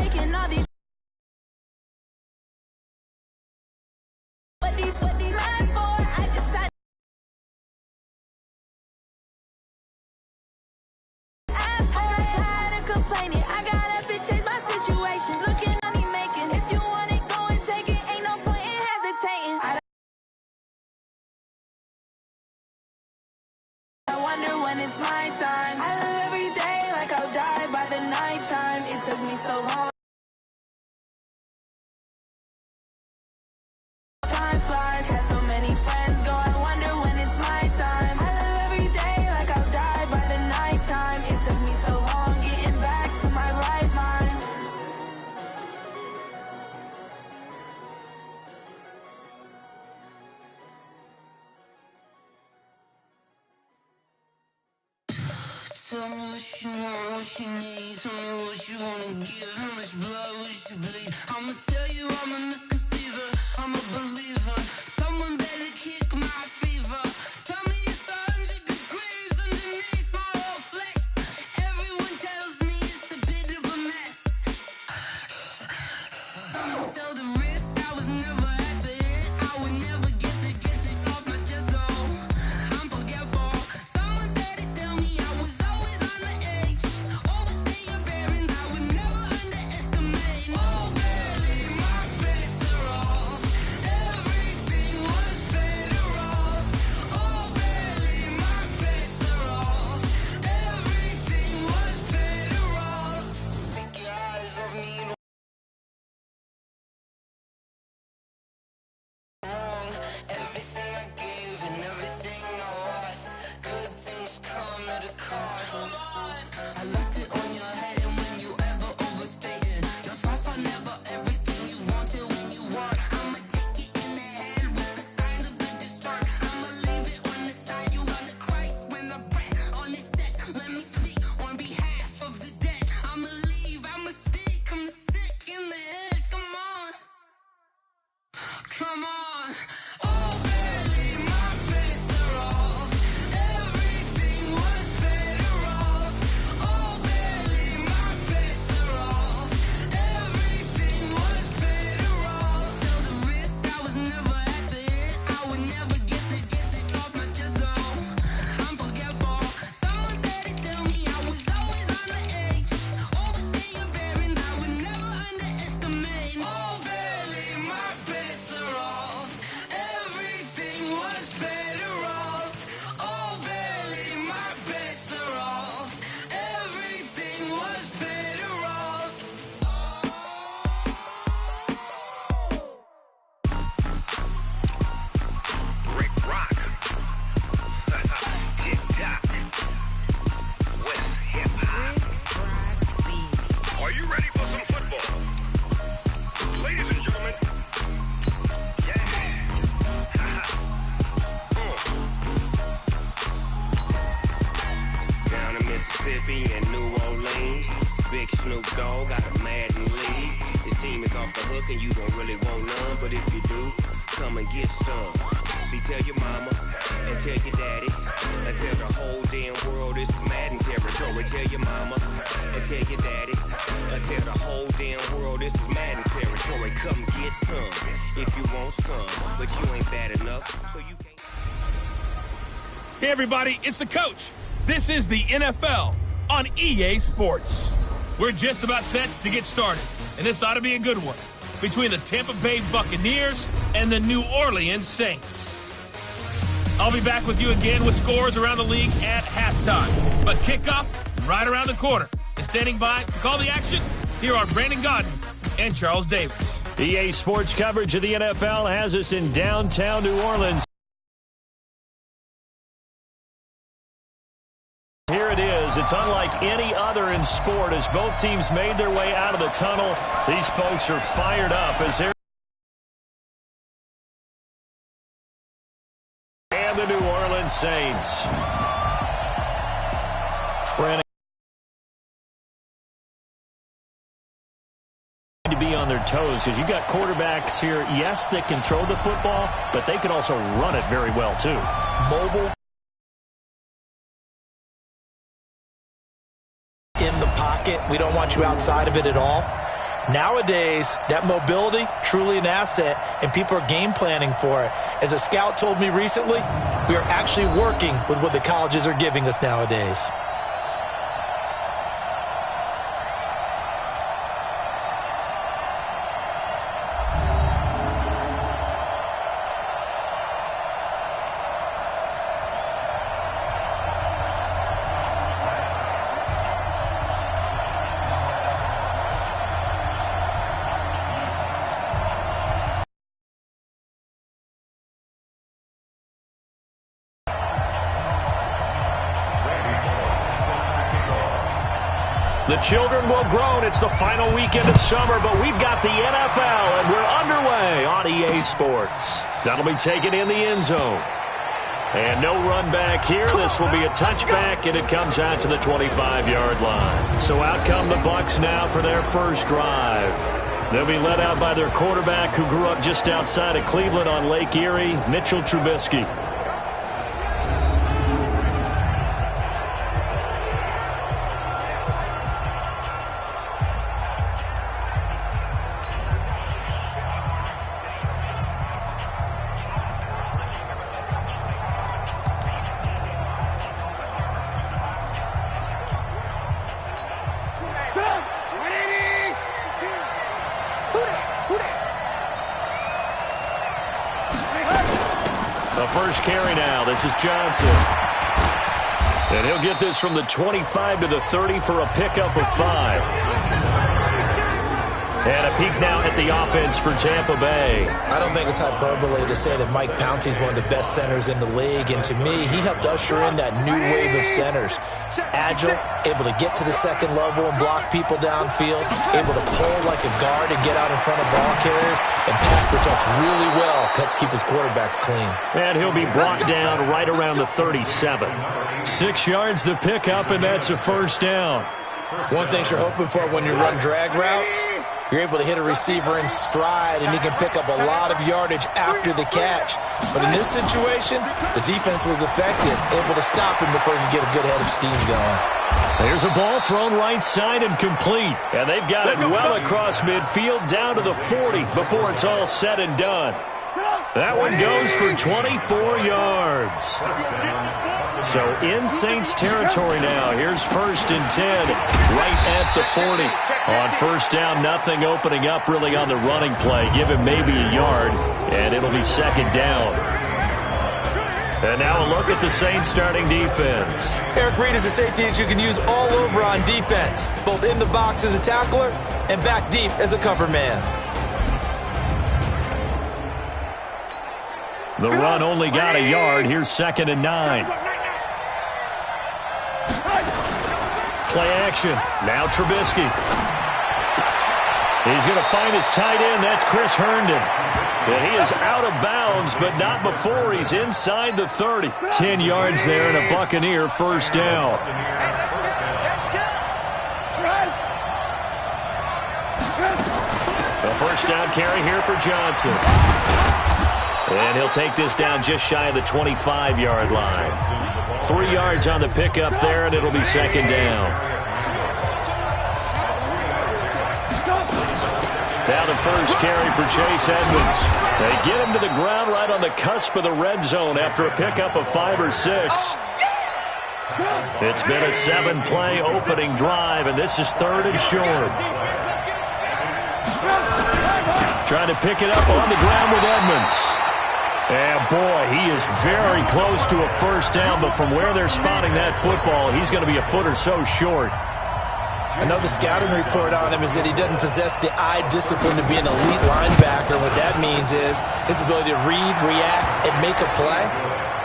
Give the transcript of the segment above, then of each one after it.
making all these. What the man for? I just said. I'm tired of complaining. I gotta change my situation. Looking on me making. If you want it, go and take it. Ain't no point in hesitating. I wonder when it's my time. I live every day like I'll die by the nighttime. It took me so long. Time flies. Had so many friends go. I wonder when it's my time. I live every day like I'll die by the nighttime. It took me so long getting back to my right mind. Tell me what you want, what you need. Tell me what you wanna give. How much blood would you bleed? I'ma tell you I'm a misconceiver. I'm a believer. Someone better kick my fever. Tell me it's 100 degrees underneath my whole flesh. Everyone tells me it's a bit of a mess. I'ma tell the risk I was never at the end. I would never get this off my chest though. I'm forgetful. Someone better tell me I was always on the edge. Overstay your bearings, I would never underestimate. Oh barely, my bets are off. Everything was better off. Oh barely, my bets are off. Everything was better off. Think your eyes of me wrong. Everything I gave and everything I lost. Good things come at a cost. I left it on your head, and when you ever overstated, your thoughts are never everything you wanted when you want. I'ma take it in the head with the signs of the distort. I'ma leave it on the side. You on the Christ when the breath on this set. Let me speak on behalf of the dead. I'ma leave, I'ma speak. I'm sick in the head. Come on. Come on. Oh, barely, my bets are off. Everything was better off. Oh, barely, my bets are off. Everything was better off. Till the risk, I was never at the end. I would never get this off my chest though. I'm forgetful. Someone better tell me I was always on the edge. Overstay your bearings, I would never underestimate. Oh, barely, my bets are off. Everything was better off. Oh, barely, my bets are off. Everything was better off. Rick Rock. Tick-tock. West hip-hop. Are you ready for some football? Ladies and gentlemen. Yeah. Down in Mississippi and New Orleans, Big Snoop Dogg got a Madden league. His team is off the hook and you don't really want none, but if you do, come and get some. See, tell your mama and tell your daddy and tell the whole damn world this is Madden territory. Tell your mama and tell your daddy and tell the whole damn world this is Madden territory. Come get some if you want some, but you ain't bad enough, so you can't. Hey everybody, it's the coach. This is the NFL on EA Sports. We're just about set to get started, and this ought to be a good one between the Tampa Bay Buccaneers and the New Orleans Saints. I'll be back with you again with scores around the league at halftime, but kickoff right around the corner. And standing by to call the action, here are Brandon Godden and Charles Davis. EA Sports coverage of the NFL has us in downtown New Orleans. Here it is. It's unlike any other in sport as both teams made their way out of the tunnel. These folks are fired up as they're and the New Orleans Saints. Brandon to be on their toes because you got quarterbacks here, yes, that can throw the football, but they can also run it very well too. Mobile. In the pocket. We don't want you outside of it at all. Nowadays, that mobility, truly an asset, and people are game planning for it. As a scout told me recently, we are actually working with what the colleges are giving us nowadays. The children will groan. It's the final weekend of summer, but we've got the NFL, and we're underway on EA Sports. That'll be taken in the end zone. And no run back here. This will be a touchback, and it comes out to the 25-yard line. So out come the Bucs now for their first drive. They'll be led out by their quarterback who grew up just outside of Cleveland on Lake Erie, Mitchell Trubisky. The first carry now. This is Johnson. And he'll get this from the 25 to the 30 for a pickup of 5. And a peek now at the offense for Tampa Bay. I don't think it's hyperbole to say that Mike Pouncey is one of the best centers in the league. And to me, he helped usher in that new wave of centers. Agile, able to get to the second level and block people downfield, able to pull like a guard and get out in front of ball carriers, and pass protects really well, helps keep his quarterbacks clean. And he'll be brought down right around the 37. 6 yards the pickup, and that's a first down. One thing you're hoping for when you run drag routes, you're able to hit a receiver in stride, and he can pick up a lot of yardage after the catch. But in this situation, the defense was effective, able to stop him before he could get a good head of steam going. There's a ball thrown right side and complete. And they've got it well across midfield down to the 40 before it's all said and done. That one goes for 24 yards. So in Saints territory now. Here's 1st and 10 right at the 40. On first down, nothing opening up really on the running play. Give him maybe a yard, and it'll be second down. And now a look at the Saints starting defense. Eric Reid is a safety that you can use all over on defense, both in the box as a tackler and back deep as a cover man. The run only got a yard. Here's 2nd and 9. Play action. Now Trubisky. He's going to find his tight end. That's Chris Herndon. And he is out of bounds, but not before he's inside the 30. 10 yards there and a Buccaneer first down. The first down carry here for Johnson. And he'll take this down just shy of the 25-yard line. 3 yards on the pickup there, and it'll be second down. Now the first carry for Chase Edmonds. They get him to the ground right on the cusp of the red zone after a pickup of 5 or 6. It's been a 7-play opening drive, and this is 3rd and short. Trying to pick it up on the ground with Edmonds. And, boy, he is very close to a first down, but from where they're spotting that football, he's going to be a foot or so short. Another scouting report on him is that he doesn't possess the eye discipline to be an elite linebacker. What that means is his ability to read, react, and make a play.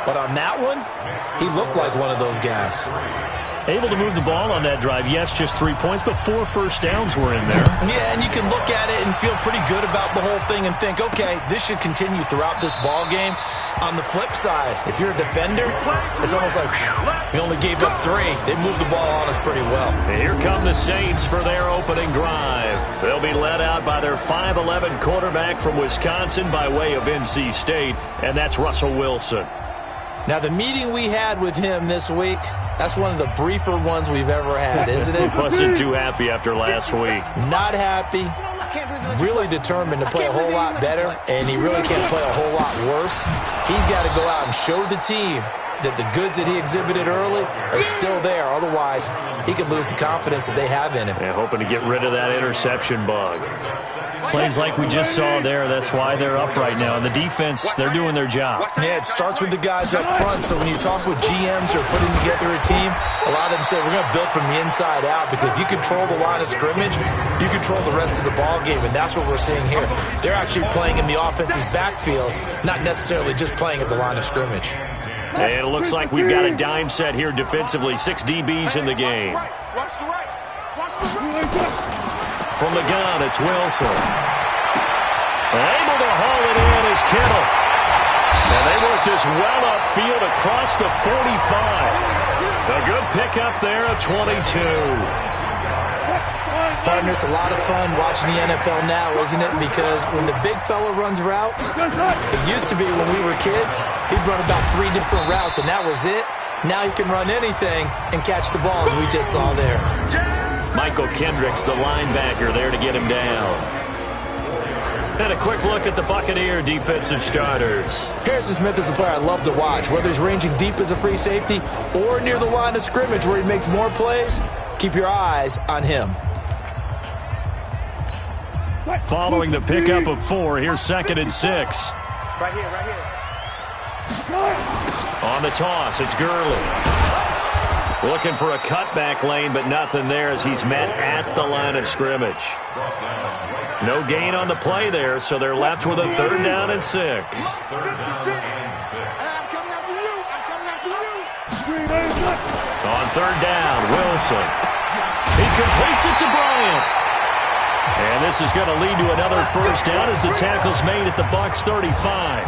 But on that one, he looked like one of those guys. Able to move the ball on that drive. Yes, just 3 points, but 4 first downs were in there. Yeah, and you can look at it and feel pretty good about the whole thing and think, okay, this should continue throughout this ball game. On the flip side, if you're a defender, it's almost like, whew, we only gave up 3. They moved the ball on us pretty well. And here come the Saints for their opening drive. They'll be led out by their 5'11 quarterback from Wisconsin by way of NC State, and that's Russell Wilson. Now, the meeting we had with him this week, that's one of the briefer ones we've ever had, isn't it? Wasn't too happy after last week. Not happy. Really determined to play a whole lot better, and he really can't play a whole lot worse. He's got to go out and show the team that the goods that he exhibited early are still there. Otherwise, he could lose the confidence that they have in him. Yeah, hoping to get rid of that interception bug. Plays like we just saw there, that's why they're up right now. And the defense, they're doing their job. Yeah, it starts with the guys up front. So when you talk with GMs who are putting together a team, a lot of them say, we're going to build from the inside out, because if you control the line of scrimmage, you control the rest of the ball game, and that's what we're seeing here. They're actually playing in the offense's backfield, not necessarily just playing at the line of scrimmage. And it looks like we've got a dime set here defensively. 6 DBs in the game. From the gun, it's Wilson. Able to haul it in is Kittle. And they work this well upfield across the 45. A good pickup there of 22. Partner, it's a lot of fun watching the NFL now, isn't it? Because when the big fella runs routes, it used to be when we were kids, he'd run about 3 different routes, and that was it. Now he can run anything and catch the ball, as we just saw there. Michael Kendricks, the linebacker, there to get him down. And a quick look at the Buccaneer defensive starters. Harrison Smith is a player I love to watch. Whether he's ranging deep as a free safety or near the line of scrimmage where he makes more plays, keep your eyes on him. Following the pickup of 4, here's 2nd and 6. Right here. On the toss, it's Gurley. Looking for a cutback lane, but nothing there as he's met at the line of scrimmage. No gain on the play there, so they're left with a 3rd down and 6. I'm coming after you. On 3rd down, Wilson. He completes it to Bryant. And this is going to lead to another 1st down as the tackle's made at the Bucs 35.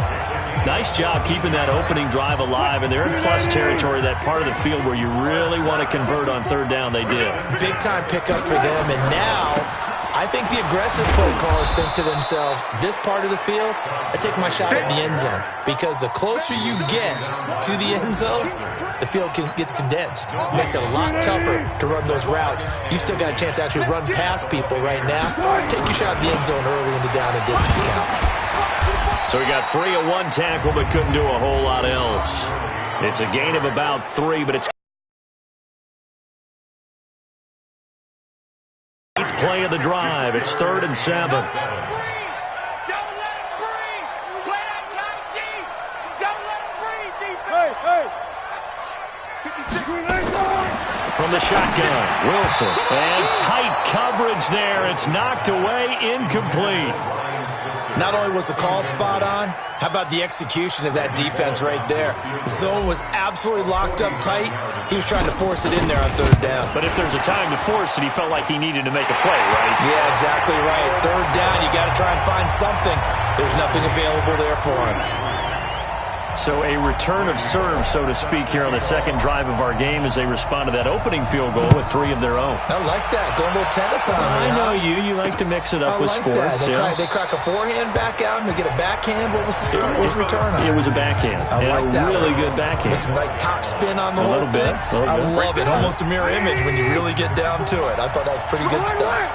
Nice job keeping that opening drive alive, and they're in plus territory, that part of the field where you really want to convert on 3rd down. They did. Big-time pickup for them, and now I think the aggressive play callers think to themselves, this part of the field, I take my shot at the end zone, because the closer you get to the end zone, the field gets condensed. It makes it a lot tougher to run those routes. You still got a chance to actually run past people right now. Take your shot at the end zone early in the down and distance count. So he got free of 1 tackle, but couldn't do a whole lot else. It's a gain of about 3, but it's 8th play of the drive. It's 3rd and 7. Don't let him breathe. Play that tight deep. Don't let him breathe, defense. Hey. From the shotgun, Wilson. And tight coverage there. It's knocked away, incomplete. Not only was the call spot on, how about the execution of that defense right there? The zone was absolutely locked up tight. He was trying to force it in there on 3rd down. But if there's a time to force it, he felt like he needed to make a play, right? Yeah, exactly right. 3rd down, you got to try and find something. There's nothing available there for him. So a return of serve, so to speak, here on the 2nd drive of our game as they respond to that opening field goal with 3 of their own. I like that. Going a little tennis on me. I know you. You like to mix it up with sports. They crack a forehand back out and they get a backhand. What was the serve? What was the return on? It was a backhand. I like that. Really good backhand. With some nice top spin on the whole thing. I love it. Almost a mirror image when you really get down to it. I thought that was pretty good stuff.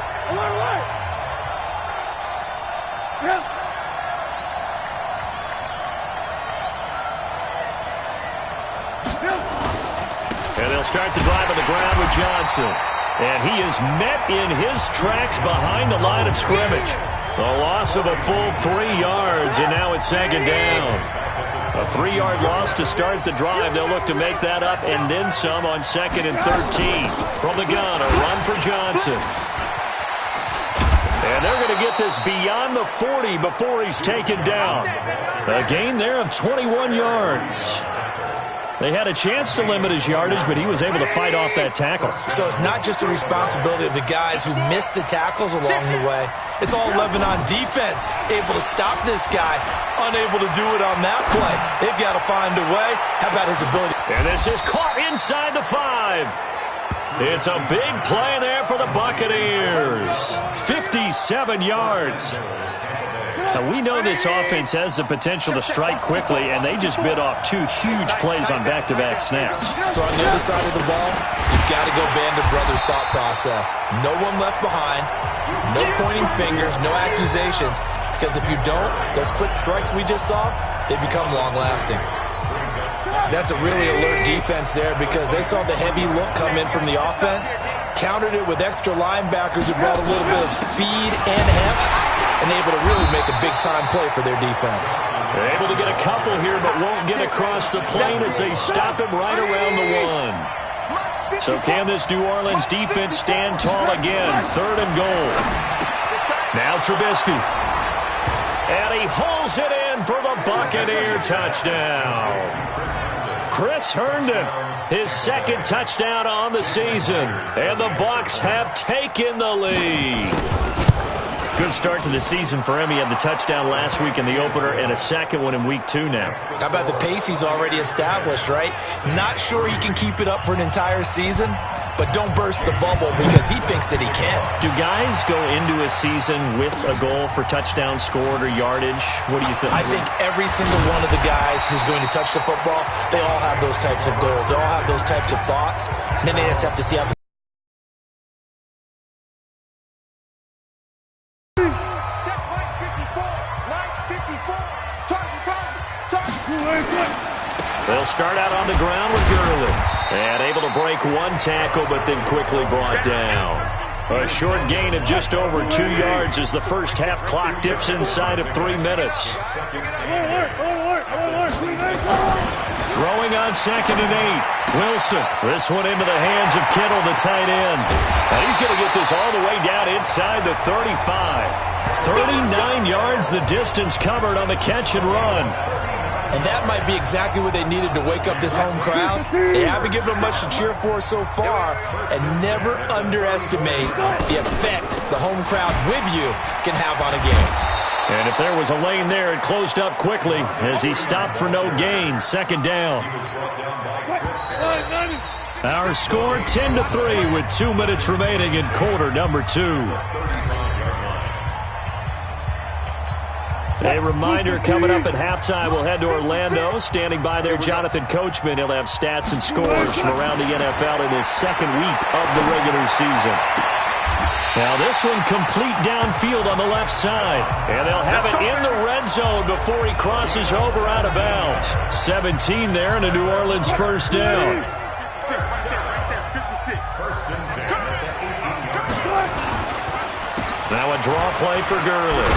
And they'll start the drive on the ground with Johnson. And he is met in his tracks behind the line of scrimmage. A loss of a full 3 yards, and now it's 2nd down. A 3-yard loss to start the drive. They'll look to make that up and then some on 2nd and 13. From the gun, a run for Johnson. And they're going to get this beyond the 40 before he's taken down. A gain there of 21 yards. They had a chance to limit his yardage, but he was able to fight off that tackle. So it's not just the responsibility of the guys who missed the tackles along the way. It's all 11 on defense, able to stop this guy, unable to do it on that play. They've got to find a way. How about his ability? And this is caught inside the 5. It's a big play there for the Buccaneers. 57 yards. Now, we know this offense has the potential to strike quickly, and they just bit off 2 huge plays on back-to-back snaps. So on the other side of the ball, you've got to go band of brothers thought process. No one left behind, no pointing fingers, no accusations, because if you don't, those quick strikes we just saw, they become long-lasting. That's a really alert defense there because they saw the heavy look come in from the offense, countered it with extra linebackers who brought a little bit of speed and heft, and able to really make a big-time play for their defense. They're able to get a couple here, but won't get across the plane as they stop him right around the 1. So can this New Orleans defense stand tall again? 3rd and goal. Now Trubisky. And he hauls it in for the Buccaneer touchdown. Chris Herndon, his 2nd touchdown on the season. And the Bucs have taken the lead. Good start to the season for him. He had the touchdown last week in the opener and a 2nd one in week 2 now. How about the pace he's already established, right? Not sure he can keep it up for an entire season, but don't burst the bubble because he thinks that he can. Do guys go into a season with a goal for touchdown scored or yardage? What do you think? I think every single one of the guys who's going to touch the football, they all have those types of goals. They all have those types of thoughts. And then they just have to see how the They'll start out on the ground with Gurley. And able to break 1 tackle, but then quickly brought down. A short gain of just over 2 yards as the first half clock dips inside of 3 minutes. Throwing on 2nd and 8. Wilson. This one into the hands of Kittle, the tight end. And he's going to get this all the way down inside the 35. 39 yards the distance covered on the catch and run. And that might be exactly what they needed to wake up this home crowd. They haven't given them much to cheer for so far. And never underestimate the effect the home crowd with you can have on a game. And if there was a lane there, it closed up quickly as he stopped for no gain. 2nd down. Our score 10-3 with 2 minutes remaining in quarter number 2. A reminder coming up at halftime, we'll head to Orlando. Standing by there, Jonathan Coachman. He'll have stats and scores from around the NFL in his 2nd week of the regular season. Now this one complete downfield on the left side. And they'll have it in the red zone before he crosses over out of bounds. 17 there and a New Orleans 1st down. Now a draw play for Gurley.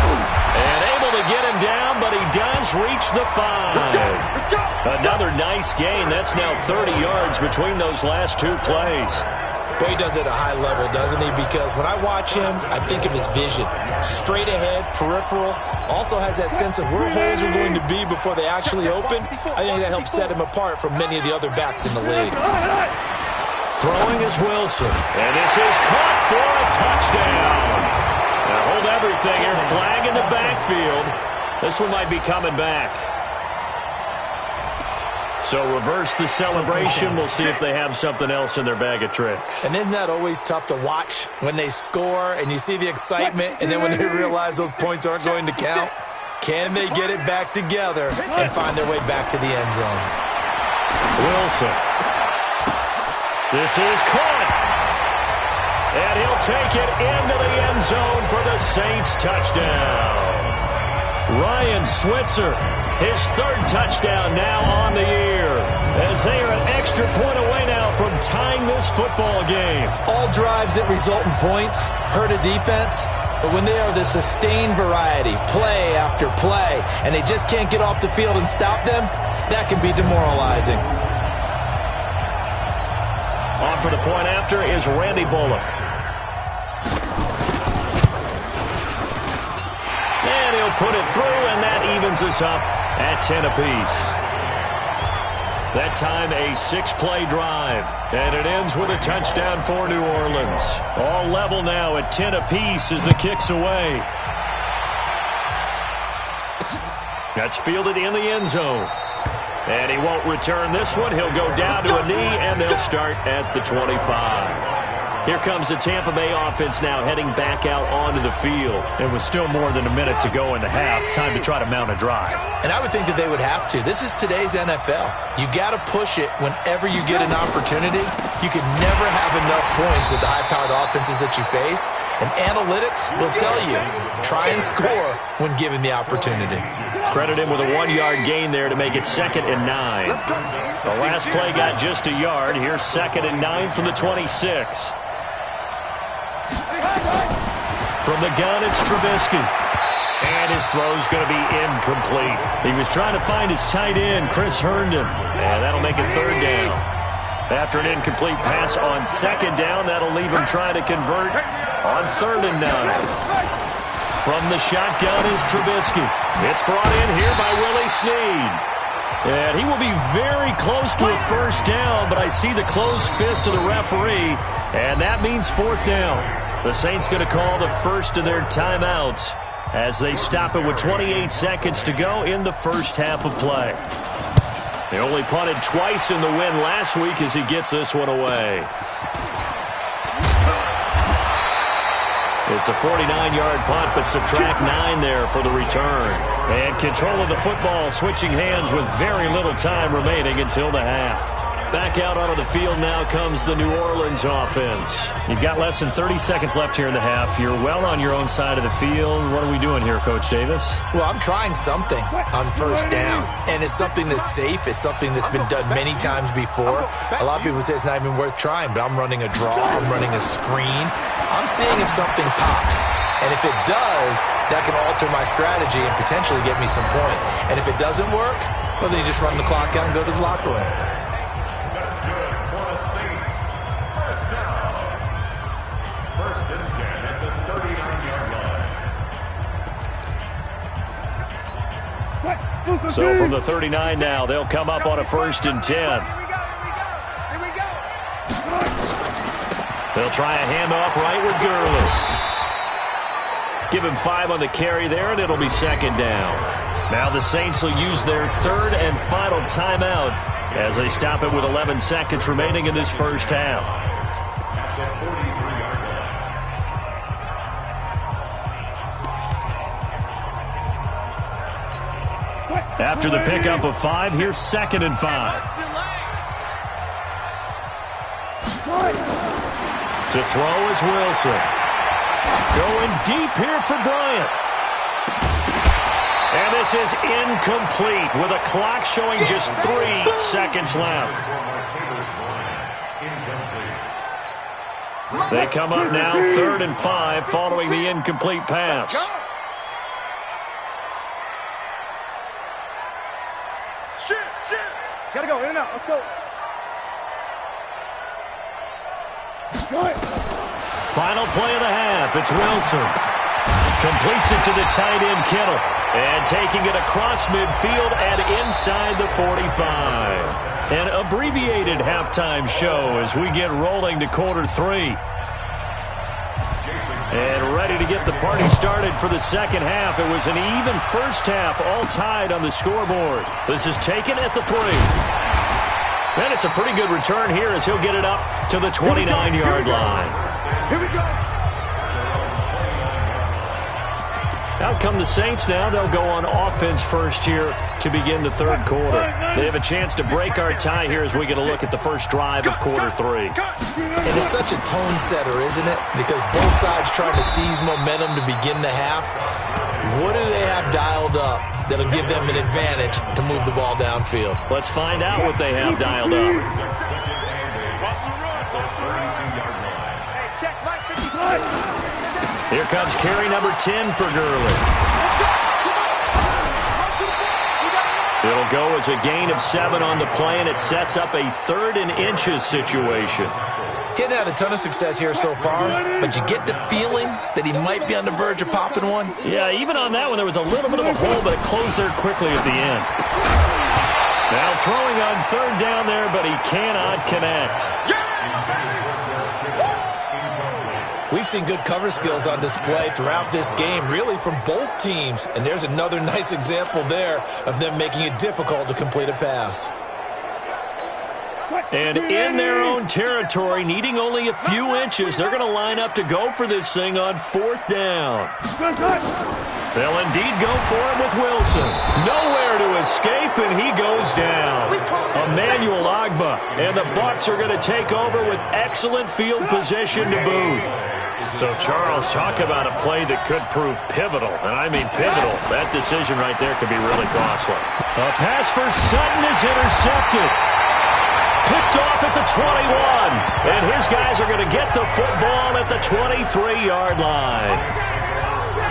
And able to get him down, but he does reach the 5. Another nice gain. That's now 30 yards between those last 2 plays. Boy, he does it at a high level, doesn't he? Because when I watch him, I think of his vision. Straight ahead, peripheral. Also has that sense of where holes are going to be before they actually open. I think that helps set him apart from many of the other backs in the league. Throwing is Wilson. And this is caught for a touchdown. Now hold everything here. Flag in the backfield. This one might be coming back. So reverse the celebration. We'll see if they have something else in their bag of tricks. And isn't that always tough to watch when they score and you see the excitement and then when they realize those points aren't going to count? Can they get it back together and find their way back to the end zone? Wilson. This is caught. And he'll take it into the end zone for the Saints touchdown. Ryan Switzer, his 3rd touchdown now on the year, as they are an extra point away now from tying this football game. All drives that result in points hurt a defense, but when they are the sustained variety, play after play, and they just can't get off the field and stop them, that can be demoralizing. On for the point after is Randy Bullock. And he'll put it through, and that evens us up at 10 apiece. That time a 6-play drive, and it ends with a touchdown for New Orleans. All level now at 10 apiece as the kick's away. That's fielded in the end zone. And he won't return this one. He'll go down to a knee, and they'll start at the 25. Here comes the Tampa Bay offense now heading back out onto the field. And with still more than a minute to go in the half, time to try to mount a drive. And I would think that they would have to. This is today's NFL. You got to push it whenever you get an opportunity. You can never have enough points with the high-powered offenses that you face. And analytics will tell you, try and score when given the opportunity. Credit him with a 1-yard gain there to make it 2nd and 9. The last play got just a yard. Here's 2nd and 9 from the 26. From the gun, it's Trubisky. And his throw's going to be incomplete. He was trying to find his tight end, Chris Herndon. And that'll make it 3rd down. After an incomplete pass on 2nd down, that'll leave him trying to convert on 3rd and 9. From the shotgun is Trubisky. It's brought in here by Willie Snead. And he will be very close to a 1st down, but I see the closed fist of the referee, and that means 4th down. The Saints going to call the first of their timeouts as they stop it with 28 seconds to go in the first half of play. They only punted twice in the win last week as he gets this one away. It's a 49-yard punt, but subtract 9 there for the return. And control of the football switching hands with very little time remaining until the half. Back out onto the field now comes the New Orleans offense. You've got less than 30 seconds left here in the half. You're well on your own side of the field. What are we doing here, Coach Davis? Well, I'm trying something on 1st down. And it's something that's safe. It's something that's been done many times before. A lot of people say it's not even worth trying, but I'm running a draw. I'm running a screen. I'm seeing if something pops. And if it does, that can alter my strategy and potentially get me some points. And if it doesn't work, well, then you just run the clock out and go to the locker room. So from the 39 now, they'll come up on a 1st and 10. They'll try a handoff right with Gurley. Give him 5 on the carry there, and it'll be 2nd down. Now the Saints will use their 3rd and final timeout as they stop it with 11 seconds remaining in this first half. After the pickup of 5, here's 2nd and 5. To throw is Wilson. Going deep here for Bryant. And this is incomplete with a clock showing just 3 seconds left. They come up now 3rd and 5 following the incomplete pass. Gotta go, in and out, let's go. Final play of the half, it's Wilson. Completes it to the tight end Kittle. And taking it across midfield and inside the 45. An abbreviated halftime show as we get rolling to quarter 3. And ready to get the party started for the second half. It was an even first half, all tied on the scoreboard. This is taken at the 3. And it's a pretty good return here as he'll get it up to the 29-yard line. Here we go. Out come the Saints now. They'll go on offense first here to begin the 3rd quarter. They have a chance to break our tie here as we get a look at the first drive of quarter 3. It is such a tone setter, isn't it? Because both sides trying to seize momentum to begin the half. What do they have dialed up that'll give them an advantage to move the ball downfield? Let's find out what they have dialed up. Hey, check, Mike, 56. Here comes carry number 10 for Gurley. It'll go as a gain of 7 on the play, and it sets up a 3rd and inches situation. He hadn't had a ton of success here so far, but you get the feeling that he might be on the verge of popping one. Yeah, even on that one, there was a little bit of a hole, but it closed there quickly at the end. Now throwing on 3rd down there, but he cannot connect. We've seen good cover skills on display throughout this game, really from both teams. And there's another nice example there of them making it difficult to complete a pass. And in their own territory, needing only a few inches, they're going to line up to go for this thing on 4th down. They'll indeed go for it with Wilson. Nowhere to escape, and he goes down. Emmanuel Ogbah, and the Bucs are going to take over with excellent field position to boot. So, Charles, talk about a play that could prove pivotal, and I mean pivotal. That decision right there could be really costly. A pass for Sutton is intercepted. Picked off at the 21, and his guys are going to get the football at the 23-yard line.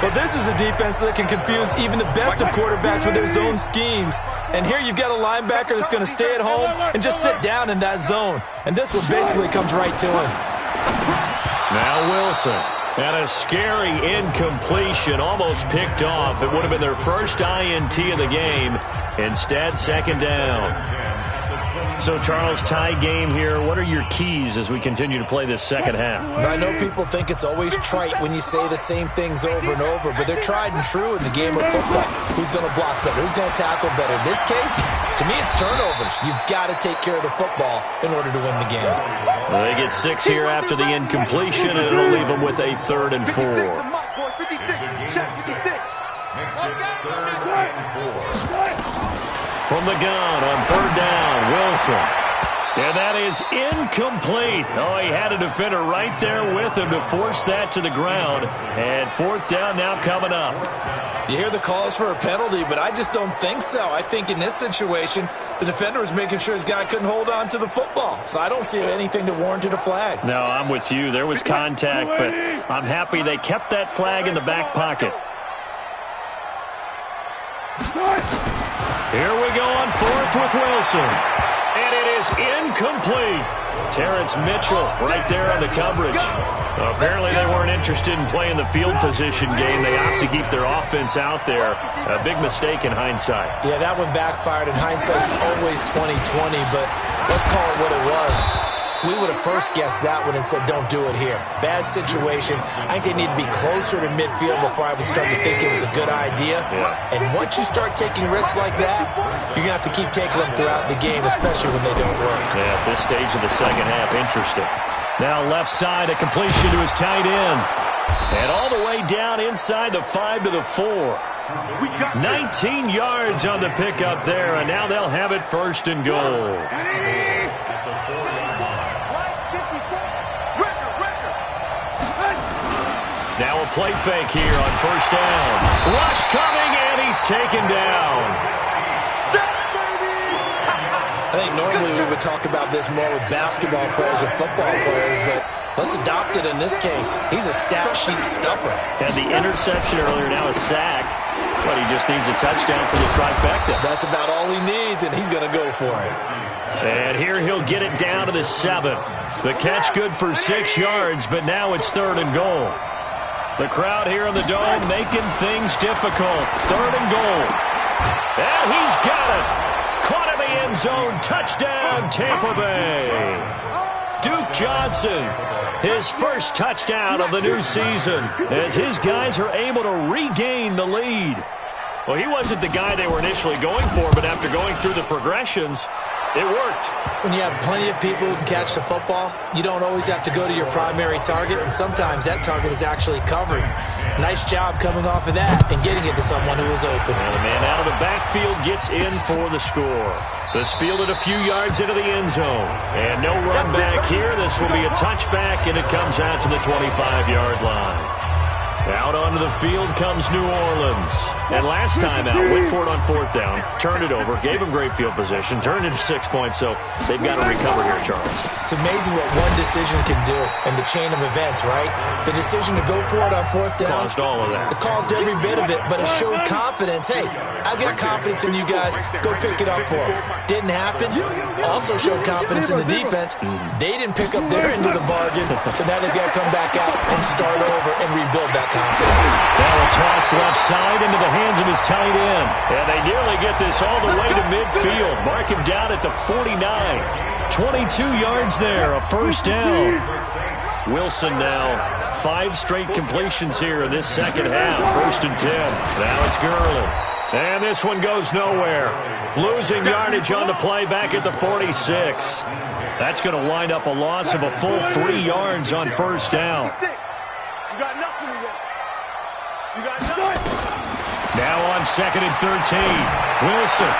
But this is a defense that can confuse even the best of quarterbacks with their zone schemes. And here you've got a linebacker that's going to stay at home and just sit down in that zone. And this one basically comes right to him. Now Wilson, and a scary incompletion, almost picked off. It would have been their first INT of the game. Instead, 2nd down. So, Charles, tie game here. What are your keys as we continue to play this second half? I know people think it's always trite when you say the same things over and over, but they're tried and true in the game of football. Who's going to block better? Who's going to tackle better? In this case, to me, it's turnovers. You've got to take care of the football in order to win the game. Well, they get 6 here after the incompletion, and it'll leave them with a 3rd and 4. From the gun on 3rd down, Wilson. And that is incomplete. Oh, he had a defender right there with him to force that to the ground. And 4th down now coming up. You hear the calls for a penalty, but I just don't think so. I think in this situation, the defender was making sure his guy couldn't hold on to the football. So I don't see anything to warrant a flag. No, I'm with you. There was contact, but I'm happy they kept that flag in the back pocket. Here we go on 4th with Wilson. And it is incomplete. Terrence Mitchell right there on the coverage. Apparently they weren't interested in playing the field position game. They opt to keep their offense out there. A big mistake in hindsight. Yeah, that one backfired. In hindsight's always 20/20, but let's call it what it was. We would have first guessed that one and said, don't do it here. Bad situation. I think they need to be closer to midfield before I would start to think it was a good idea. Yeah. And once you start taking risks like that, you're going to have to keep taking them throughout the game, especially when they don't work. Yeah, at this stage of the second half, interesting. Now left side, a completion to his tight end. And all the way down inside the 5 to the 4. 19 yards on the pickup there, and now they'll have it 1st and goal. Now a play fake here on 1st down. Rush coming, and he's taken down. I think normally we would talk about this more with basketball players and football players, but let's adopt it in this case. He's a stat sheet stuffer. Had the interception earlier, now a sack. But he just needs a touchdown for the trifecta. That's about all he needs, and he's going to go for it. And here he'll get it down to the 7. The catch good for 6 yards, but now it's 3rd and goal. The crowd here in the Dome making things difficult. 3rd and goal. And he's got it. Caught in the end zone. Touchdown, Tampa Bay. Duke Johnson, his first touchdown of the new season, as his guys are able to regain the lead. Well, he wasn't the guy they were initially going for, but after going through the progressions, it worked. When you have plenty of people who can catch the football, you don't always have to go to your primary target, and sometimes that target is actually covered. Nice job coming off of that and getting it to someone who is open. And the man out of the backfield gets in for the score. This fielded a few yards into the end zone. And no run back here. This will be a touchback, and it comes out to the 25-yard line. Out onto the field comes New Orleans. And last time out, went for it on 4th down, turned it over, gave him great field position, turned it to 6 points, so they've got to recover here, Charles. It's amazing what one decision can do in the chain of events, right? The decision to go for it on 4th down. Caused all of that. It caused every bit of it, but it showed confidence. Hey, I've got confidence in you guys. Go pick it up for them. Didn't happen. Also showed confidence in the defense. They didn't pick up their end of the bargain, so now they've got to come back out and start over and rebuild that confidence. Now a toss left side into the hands of his tight end. And they nearly get this all the way to midfield. Mark him down at the 49. 22 yards there, a 1st down. Wilson now 5 straight completions here in this second half. 1st and 10. Now it's Gurley. And this one goes nowhere. Losing yardage on the play back at the 46. That's going to wind up a loss of a full 3 yards on 1st down. You got nothing to get. You got nothing. Now on 2nd and 13. Wilson.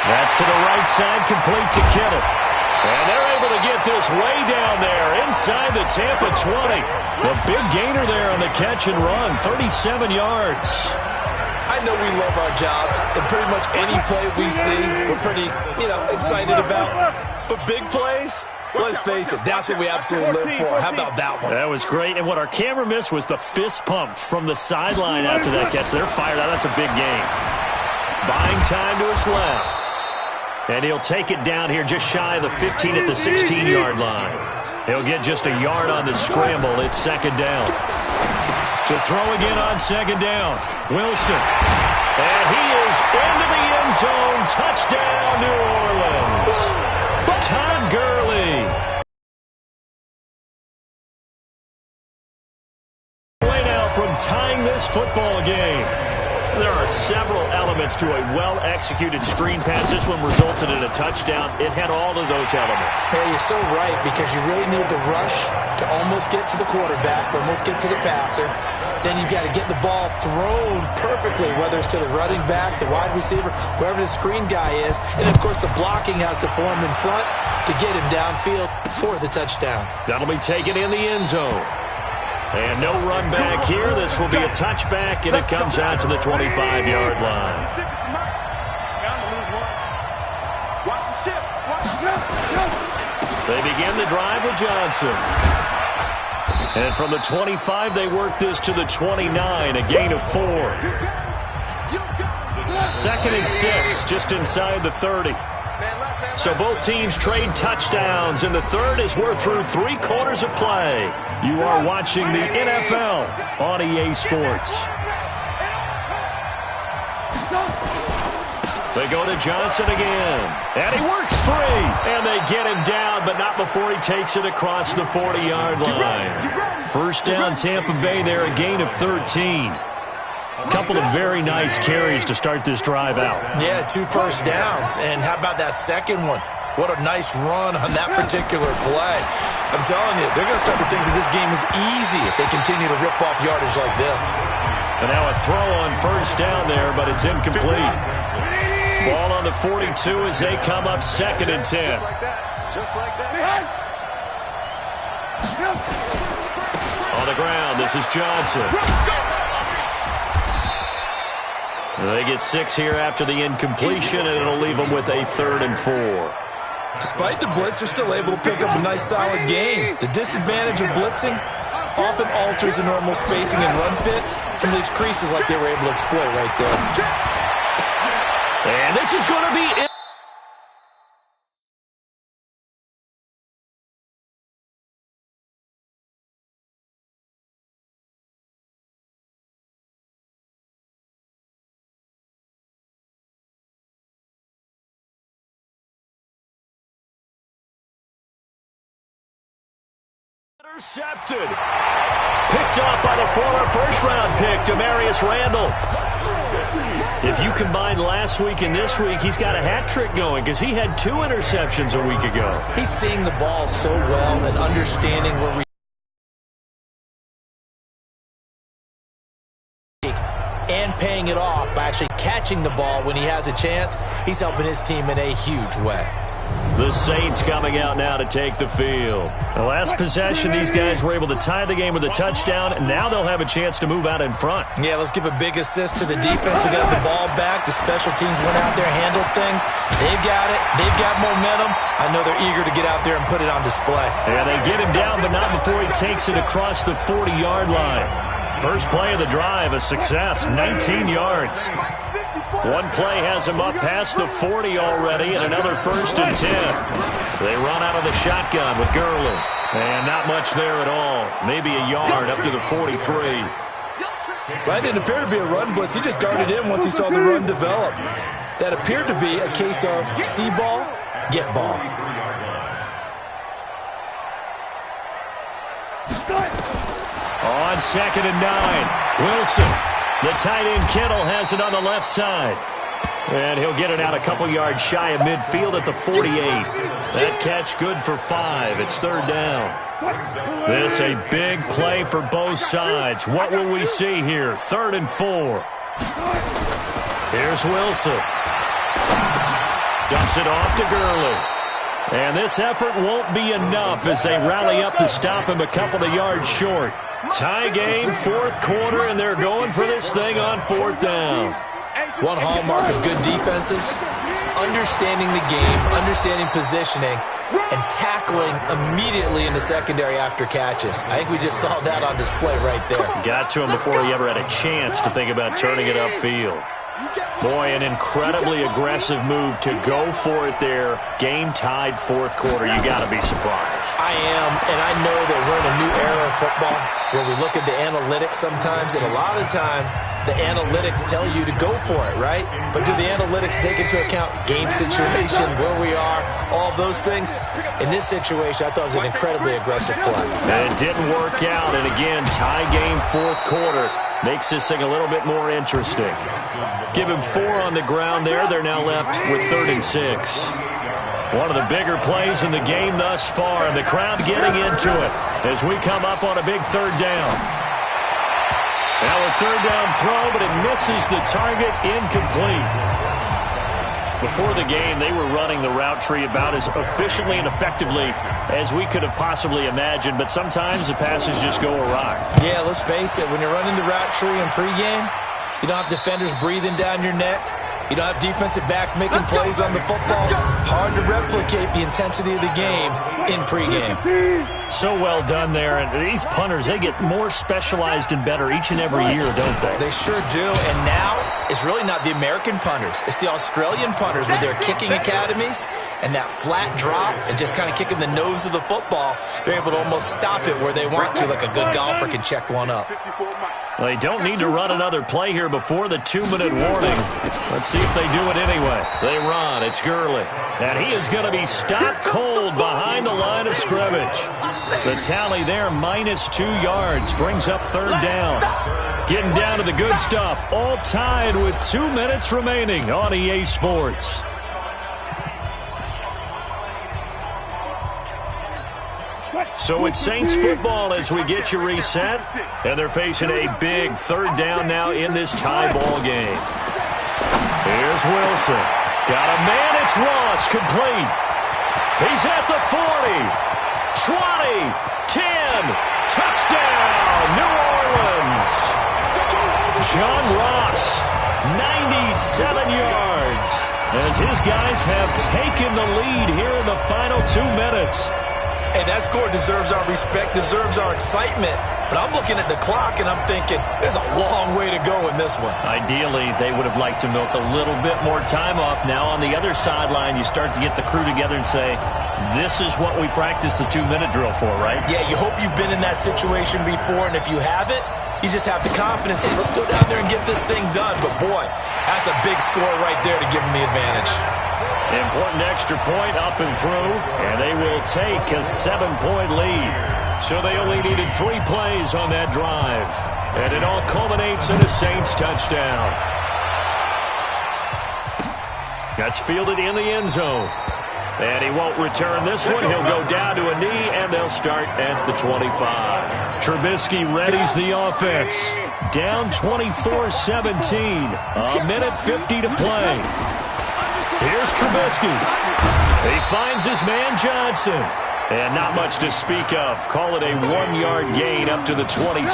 That's to the right side, complete to Kittle. And they're able to get this way down there inside the Tampa 20. The big gainer there on the catch and run, 37 yards. I know we love our jobs, and pretty much any play we see, we're pretty, excited about. But big plays, let's face it, that's what we absolutely live for. How about that one? That was great, and what our camera missed was the fist pump from the sideline after that catch. They're fired out. That's a big gain. Buying time to his left. And he'll take it down here just shy of the 15 at the 16-yard line. He'll get just a yard on the scramble. It's 2nd down. To throw again on 2nd down. Wilson. And he is into the end zone. Touchdown, New Orleans. Todd Gurley. Way now from tying this football game. There are several elements to a well-executed screen pass. This one resulted in a touchdown. It had all of those elements. Yeah, you're so right, because you really need the rush to almost get to the quarterback, almost get to the passer. Then you've got to get the ball thrown perfectly, whether it's to the running back, the wide receiver, whoever the screen guy is. And, of course, the blocking has to form in front to get him downfield for the touchdown. That'll be taken in the end zone. And no run back here. This will be a touchback, and it comes out to the 25-yard line. They begin the drive with Johnson. And from the 25, they work this to the 29, a gain of 4. 2nd and 6, just inside the 30. So both teams trade touchdowns, and the third as we're through 3 quarters of play. You are watching the NFL on EA Sports. They go to Johnson again, and he works free, and they get him down, but not before he takes it across the 40-yard line. 1st down, Tampa Bay there, a gain of 13. A couple of very nice carries to start this drive out. Yeah, 2 first downs. And how about that second one? What a nice run on that particular play. I'm telling you, they're going to start to think that this game is easy if they continue to rip off yardage like this. And now a throw on 1st down there, but it's incomplete. Ball on the 42 as they come up 2nd and 10. Just like that. On the ground, this is Johnson. They get 6 here after the incompletion, and it'll leave them with a 3rd and 4. Despite the blitz, they're still able to pick up a nice, solid gain. The disadvantage of blitzing often alters the normal spacing and run fits and leaves creases like they were able to exploit right there. And this is going to be it. Intercepted. Picked up by the former first-round pick, Demarius Randall. If you combine last week and this week, he's got a hat trick going because he had 2 interceptions a week ago. He's seeing the ball so well and understanding where we and paying it off by actually catching the ball when he has a chance. He's helping his team in a huge way. The Saints coming out now to take the field. The last possession, these guys were able to tie the game with a touchdown, and now they'll have a chance to move out in front. Yeah, let's give a big assist to the defense who got the ball back. The special teams went out there, handled things. They've got it. They've got momentum. I know they're eager to get out there and put it on display. Yeah, they get him down, but not before he takes it across the 40-yard line. First play of the drive, a success, 19 yards. One play has him up past the 40 already, and another 1st and 10. They run out of the shotgun with Gurley. And not much there at all. Maybe a yard up to the 43. That didn't appear to be a run blitz. He just darted in once he saw the run develop. That appeared to be a case of see ball, get ball. on 2nd and 9. Wilson, the tight end Kittle, has it on the left side. And he'll get it out a couple yards shy of midfield at the 48. That catch good for 5. It's 3rd down. This a big play for both sides. What will we see here? 3rd and 4. Here's Wilson. Dumps it off to Gurley. And this effort won't be enough as they rally up to stop him a couple of yards short. Tie game, 4th quarter, and they're going for this thing on 4th down. One hallmark of good defenses is understanding the game, understanding positioning, and tackling immediately in the secondary after catches. I think we just saw that on display right there. Got to him before he ever had a chance to think about turning it upfield. Boy, an incredibly aggressive move to go for it there. Game tied 4th quarter. You got to be surprised. I am, and I know that we're in a new era of football where we look at the analytics sometimes, and a lot of the time the analytics tell you to go for it, right? But do the analytics take into account game situation, where we are, all those things? In this situation, I thought it was an incredibly aggressive play. And it didn't work out, and again, tie game 4th quarter. Makes this thing a little bit more interesting. Give him 4 on the ground there. They're now left with 3rd and 6. One of the bigger plays in the game thus far, and the crowd getting into it as we come up on a big 3rd down. Now a 3rd down throw, but it misses the target, incomplete. Before the game, they were running the route tree about as efficiently and effectively as we could have possibly imagined, but sometimes the passes just go awry. Yeah, let's face it, when you're running the route tree in pregame, you don't have defenders breathing down your neck. You don't have defensive backs making plays on the football. Hard to replicate the intensity of the game in pregame. So well done there. And these punters, they get more specialized and better each and every year, don't they? They sure do. And now it's really not the American punters. It's the Australian punters with their kicking academies and that flat drop and just kind of kicking the nose of the football. They're able to almost stop it where they want to, like a good golfer can check one up. Well, they don't need to run another play here before the 2-minute warning. Let's see if they do it anyway. They run. It's Gurley. And he is going to be stopped cold behind the line of scrimmage. The tally there, -2 yards, brings up 3rd down. Getting down to the good stuff. All tied with 2 minutes remaining on EA Sports. So it's Saints football as we get you reset. And they're facing a big 3rd down now in this tie ball game. Here's Wilson. Got a man. It's Ross. Complete. He's at the 40. 20. 10. Touchdown. New Orleans. John Ross. 97 yards. As his guys have taken the lead here in the final 2 minutes. Hey, that score deserves our respect, deserves our excitement. But I'm looking at the clock, and I'm thinking, there's a long way to go in this one. Ideally, they would have liked to milk a little bit more time off. Now, on the other sideline, you start to get the crew together and say, this is what we practiced the 2-minute drill for, right? Yeah, you hope you've been in that situation before, and if you haven't, you just have the confidence, hey, let's go down there and get this thing done. But, boy, that's a big score right there to give them the advantage. Important extra point up and through, and they will take a 7-point lead. So they only needed 3 plays on that drive. And it all culminates in a Saints touchdown. That's fielded in the end zone. And he won't return this one. He'll go down to a knee, and they'll start at the 25. Trubisky readies the offense. Down 24-17. A minute 50 to play. Here's Trubisky. He finds his man Johnson. And not much to speak of. Call it a 1-yard gain up to the 26.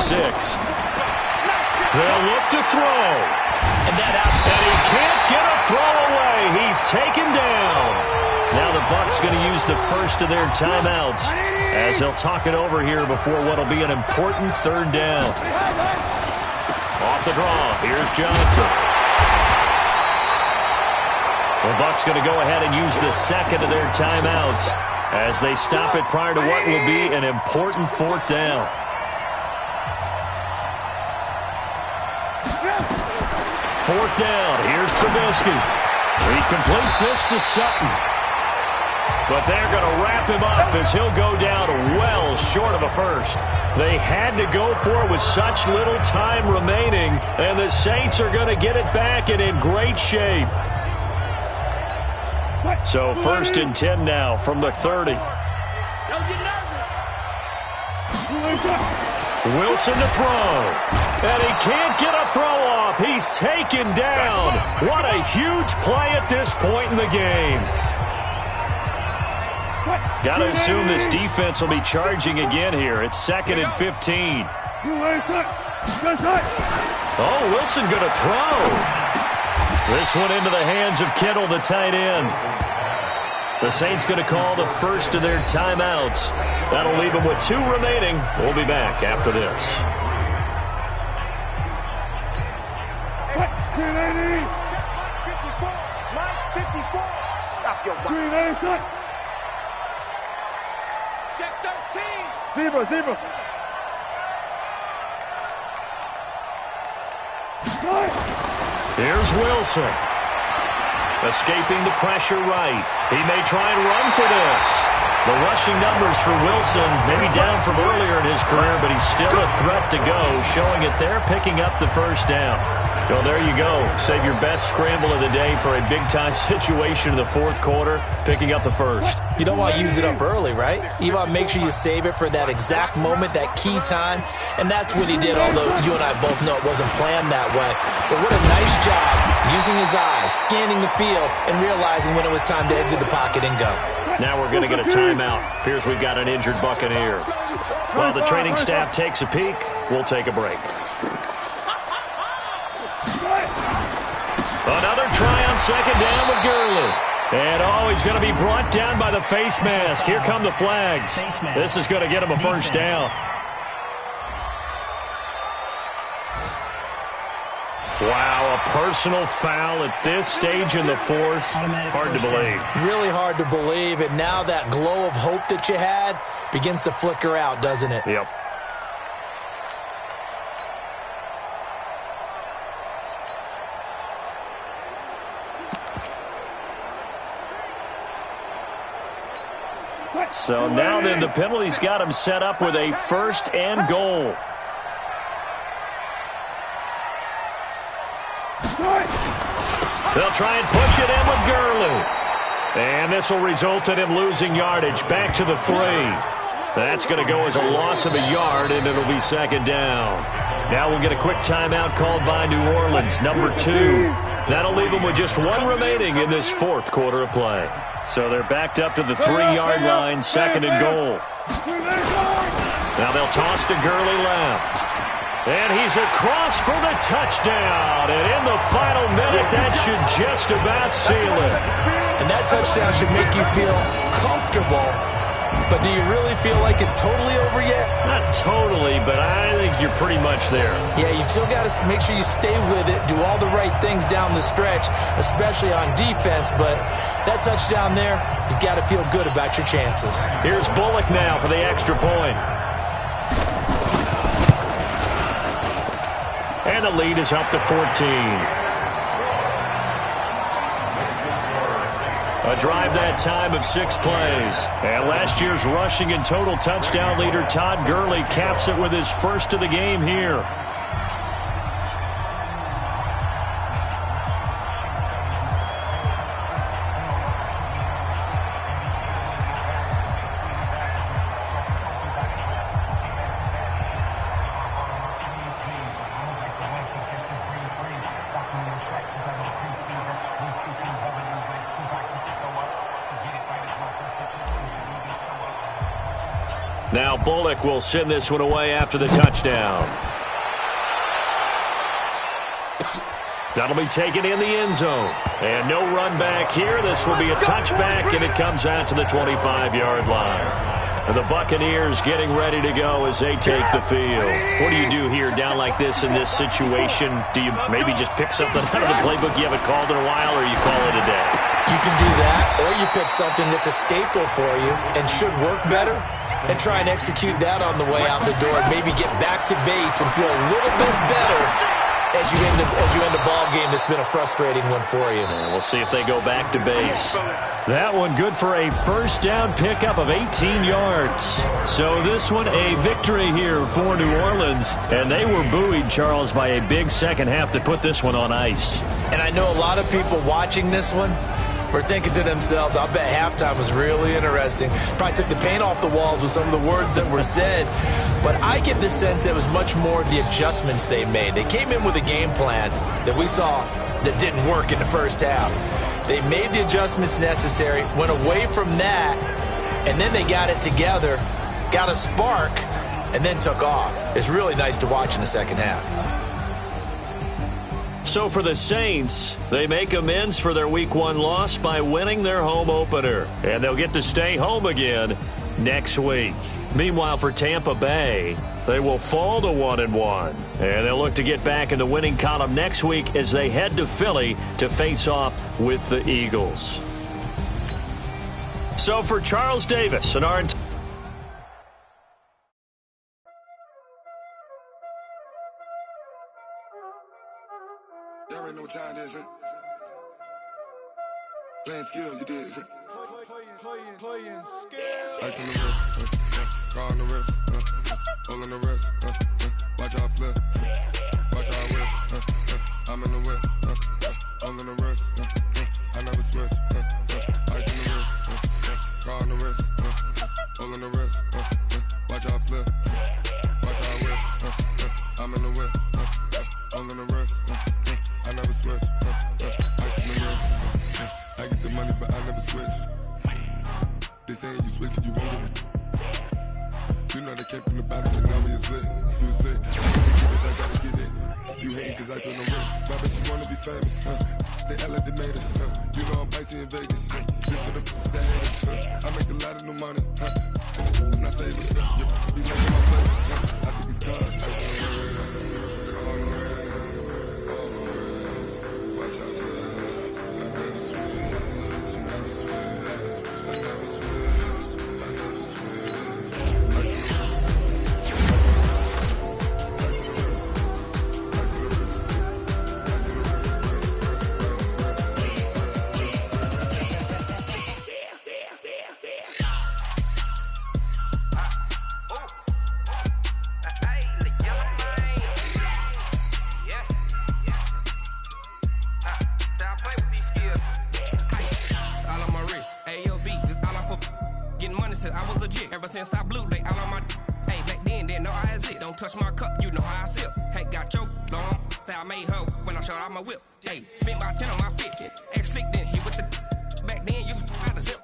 They'll look to throw. And he can't get a throw away. He's taken down. Now the Bucs going to use the first of their timeouts as they'll talk it over here before what will be an important 3rd down. Off the draw. Here's Johnson. The Bucs going to go ahead and use the second of their timeouts as they stop it prior to what will be an important 4th down. Fourth down. Here's Trubisky. He completes this to Sutton. But they're going to wrap him up as he'll go down well short of a first. They had to go for it with such little time remaining, and the Saints are going to get it back and in great shape. So 1st and 10 now from the 30. Don't get nervous. Wilson to throw. And he can't get a throw off. He's taken down. What a huge play at this point in the game. Got to assume this defense will be charging again here. It's 2nd and 15. Oh, Wilson going to throw. This one into the hands of Kittle, the tight end. The Saints going to call the first of their timeouts. That'll leave them with 2 remaining. We'll be back after this. Stop your watch. Check 13. Zebra. Here's Wilson. Escaping the pressure right. He may try and run for this. The rushing numbers for Wilson maybe down from earlier in his career, but he's still a threat to go, showing it there, picking up the first down. Well, there you go. Save your best scramble of the day for a big-time situation in the 4th quarter, picking up the first. You don't want to use it up early, right? You want to make sure you save it for that exact moment, that key time, and that's what he did, although you and I both know it wasn't planned that way. But what a nice job using his eyes, scanning the field, and realizing when it was time to exit the pocket and go. Now we're going to get a timeout. Appears we've got an injured Buccaneer. While the training staff takes a peek, we'll take a break. Another try on 2nd down with Gurley. And, he's going to be brought down by the face mask. Here come the flags. This is going to get him a first down. Wow, a personal foul at this stage in the 4th. Hard to believe. Really hard to believe, and now that glow of hope that you had begins to flicker out, doesn't it? Yep. So now then the penalty's got him set up with a 1st and goal. They'll try and push it in with Gurley. And this will result in him losing yardage back to the 3. That's going to go as a loss of a yard, and it'll be 2nd down. Now we'll get a quick timeout called by New Orleans, number 2. That'll leave them with just 1 remaining in this 4th quarter of play. So they're backed up to the 3-yard line, 2nd and goal. Now they'll toss to Gurley left. And he's across for the touchdown. And in the final minute, that should just about seal it. And that touchdown should make you feel comfortable. But do you really feel like it's totally over yet? Not totally, but I think you're pretty much there. Yeah, you still got to make sure you stay with it, do all the right things down the stretch, especially on defense. But that touchdown there, you've got to feel good about your chances. Here's Bullock now for the extra point. And the lead is up to 14. A drive that time of 6 plays. And last year's rushing and total touchdown leader Todd Gurley caps it with his first of the game here. Now Bullock will send this one away after the touchdown. That'll be taken in the end zone. And no run back here. This will be a touchback, and it comes out to the 25-yard line. And the Buccaneers getting ready to go as they take the field. What do you do here down like this in this situation? Do you maybe just pick something out of the playbook you haven't called in a while, or you call it a day? You can do that, or you pick something that's a staple for you and should work better, and try and execute that on the way out the door, and maybe get back to base and feel a little bit better as you end a ball game that's been a frustrating one for you. And we'll see if they go back to base. That one good for a first down pickup of 18 yards. So this one a victory here for New Orleans. And they were buoyed, Charles, by a big second half to put this one on ice. And I know a lot of people watching this one were thinking to themselves, I'll bet halftime was really interesting. Probably took the paint off the walls with some of the words that were said. But I get the sense it was much more the adjustments they made. They came in with a game plan that we saw that didn't work in the first half. They made the adjustments necessary, went away from that, and then they got it together, got a spark, and then took off. It's really nice to watch in the second half. So for the Saints, they make amends for their Week 1 loss by winning their home opener. And they'll get to stay home again next week. Meanwhile, for Tampa Bay, they will fall to 1-1. And they'll look to get back in the winning column next week as they head to Philly to face off with the Eagles. So for Charles Davis and our Y'all already know what time it is, huh? Playing skills, you did. Playing skills. Ice on the wrist, car on the wrist, hole in the wrist, watch how I flip, watch how I whip, I'm in the whip, hole in the wrist, I never switch, ice on the wrist, car on the wrist, hole in the wrist, watch how I flip, watch how I whip, I'm in the whip, hole in the wrist, I never switch, ice on the wrist, I get the money but I never switch. They saying you switch cause you won't get it. You know they came from the bottom and now we is lit. You was lit. I gotta get it. You hating cause ice on the wrist. My bitch, you wanna be famous, They act like they made us, You know I'm icy in Vegas, Just for the that haters, I make a lot of new money, And it's not savings, You like my flavor, I think it's cars. Ice on the wrist, on the wrist, on the wrist. Watch out, please. I never switch, I never switch. I never switch, I never switch. Ice on the wrist, ice on the wrist, ice on the wrist, ice on the wrist, ice on the I was legit. Ever since I blew, they all on my hey, back then, didn't know I exist. Don't touch my cup, you know how I sip. Hey, got your long, that I made her when I showed out my whip. Hey, spent about 10 on my 50. Ex slick, then hit with the back then, used to out of zip.